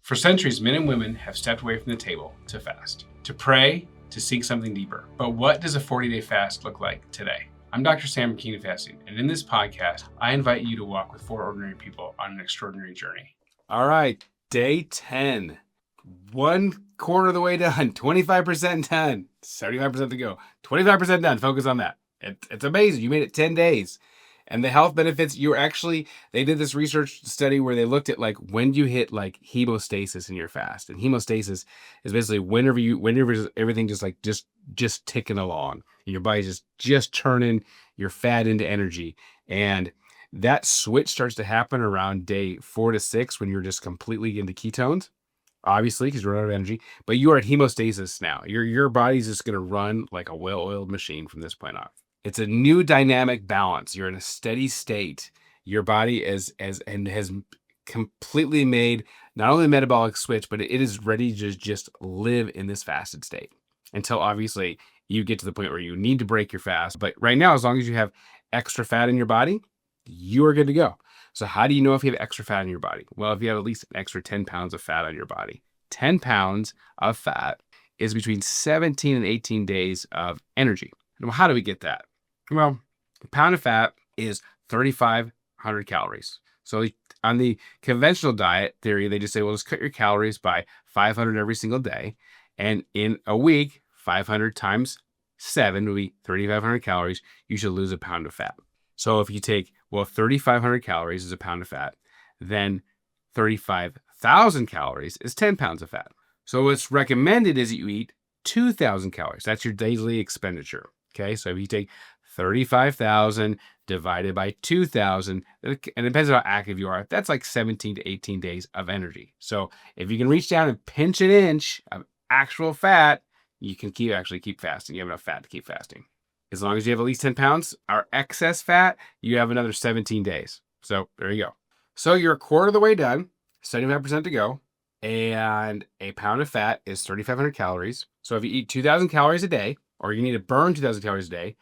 For centuries, men and women have stepped away from the table to fast, to pray, to seek something deeper. But what does a 40-day fast look like today? I'm Dr. Sam King of Fasting, and in this podcast, I invite you to walk with four ordinary people on an extraordinary journey. All right, day 10. 1/4 of the way done, 25% done, 75% to go, 25% done. Focus on that. It's amazing. You made it 10 days. And the health benefits, they did this research study where they looked at like when you hit like hemostasis in your fast. And hemostasis is basically whenever everything just ticking along. And your body's just turning your fat into energy. And that switch starts to happen around day 4 to 6 when you're just completely into ketones, obviously, because you're out of energy. But you are at hemostasis now. Your body's just going to run like a well-oiled machine from this point on. It's a new dynamic balance. You're in a steady state. Your body has completely made not only the metabolic switch, but it is ready to just live in this fasted state until obviously you get to the point where you need to break your fast. But right now, as long as you have extra fat in your body, you are good to go. So how do you know if you have extra fat in your body? Well, if you have at least an extra 10 pounds of fat on your body, 10 pounds of fat is between 17 and 18 days of energy. And how do we get that? Well, a pound of fat is 3,500 calories. So on the conventional diet theory, they just say, well, just cut your calories by 500 every single day. And in a week, 500 times 7 would be 3,500 calories. You should lose a pound of fat. So if you take, 3,500 calories is a pound of fat, then 35,000 calories is 10 pounds of fat. So what's recommended is that you eat 2,000 calories. That's your daily expenditure. Okay, so if you take 35,000 divided by 2,000, and it depends on how active you are, that's like 17 to 18 days of energy. So if you can reach down and pinch an inch of actual fat, you can keep fasting. You have enough fat to keep fasting. As long as you have at least 10 pounds or excess fat, you have another 17 days. So there you go. So you're 1/4 of the way done, 75% to go, and a pound of fat is 3,500 calories. So if you eat 2,000 calories a day, or you need to burn 2,000 calories a day,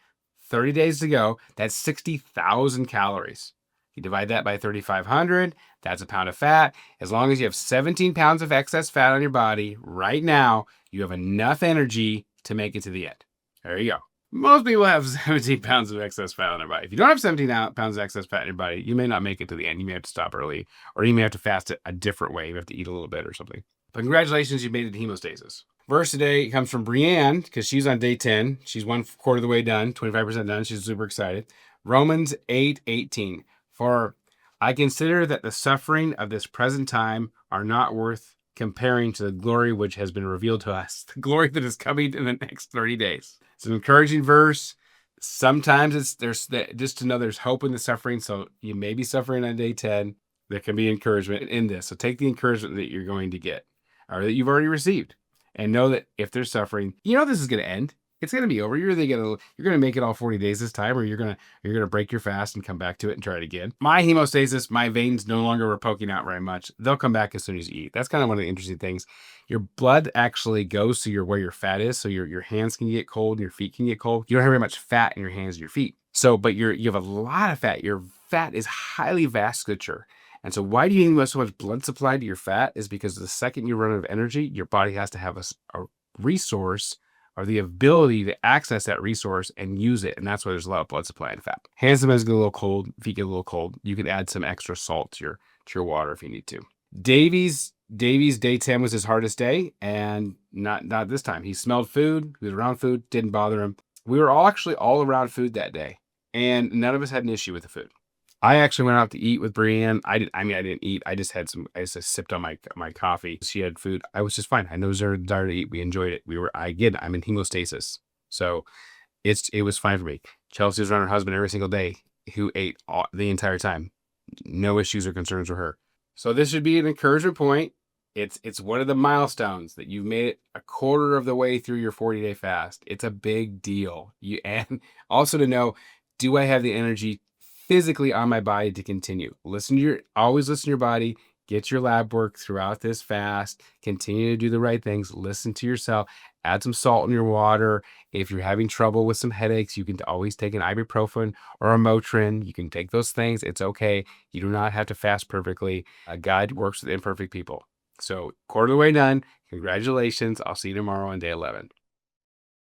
30 days to go, that's 60,000 calories. You divide that by 3,500, that's a pound of fat. As long as you have 17 pounds of excess fat on your body right now, you have enough energy to make it to the end. There you go. Most people have 17 pounds of excess fat on their body. If you don't have 17 pounds of excess fat in your body, you may not make it to the end. You may have to stop early, or you may have to fast it a different way. You have to eat a little bit or something. But congratulations, you made it to hemostasis. Verse today comes from Brienne, because she's on day 10. She's 1/4 of the way done, 25% done. She's super excited. Romans 8:18. For I consider that the suffering of this present time are not worth comparing to the glory which has been revealed to us, the glory that is coming in the next 30 days. It's an encouraging verse. Sometimes there's just to know there's hope in the suffering. So you may be suffering on day 10. There can be encouragement in this. So take the encouragement that you're going to get, or that you've already received, and know that if there's suffering, this is going to end. It's going to be over. You're going to make it all 40 days this time, or you're going to break your fast and come back to it and try it again. My hemostasis, my veins no longer were poking out very much. They'll come back as soon as you eat. That's kind of one of the interesting things. Your blood actually goes to where your fat is. So your hands can get cold, your feet can get cold. You don't have very much fat in your hands and your feet. So, but you have a lot of fat. Your fat is highly vasculature. And so why do you need so much blood supply to your fat is because the second you run out of energy, your body has to have a resource or the ability to access that resource and use it. And that's why there's a lot of blood supply in fat. Hands sometimes get a little cold, feet get a little cold. You can add some extra salt to your water if you need to. Davy's day 10 was his hardest day, and not this time. He smelled food, he was around food, didn't bother him. We were all around food that day, and none of us had an issue with the food. I actually went out to eat with Brienne. I didn't eat. I just sipped on my coffee. She had food. I was just fine. I know there was a desire to eat. We enjoyed it. I'm in hemostasis. So it was fine for me. Chelsea was around her husband every single day, who ate the entire time. No issues or concerns with her. So this should be an encouragement point. It's one of the milestones that you've made it 1/4 of the way through your 40-day fast. It's a big deal. And also to know, do I have the energy physically on my body to continue? Always listen to your body. Get your lab work throughout this fast. Continue to do the right things. Listen to yourself. Add some salt in your water. If you're having trouble with some headaches, you can always take an ibuprofen or a Motrin. You can take those things. It's okay. You do not have to fast perfectly. God works with imperfect people. So quarter of the way done. Congratulations. I'll see you tomorrow on day 11.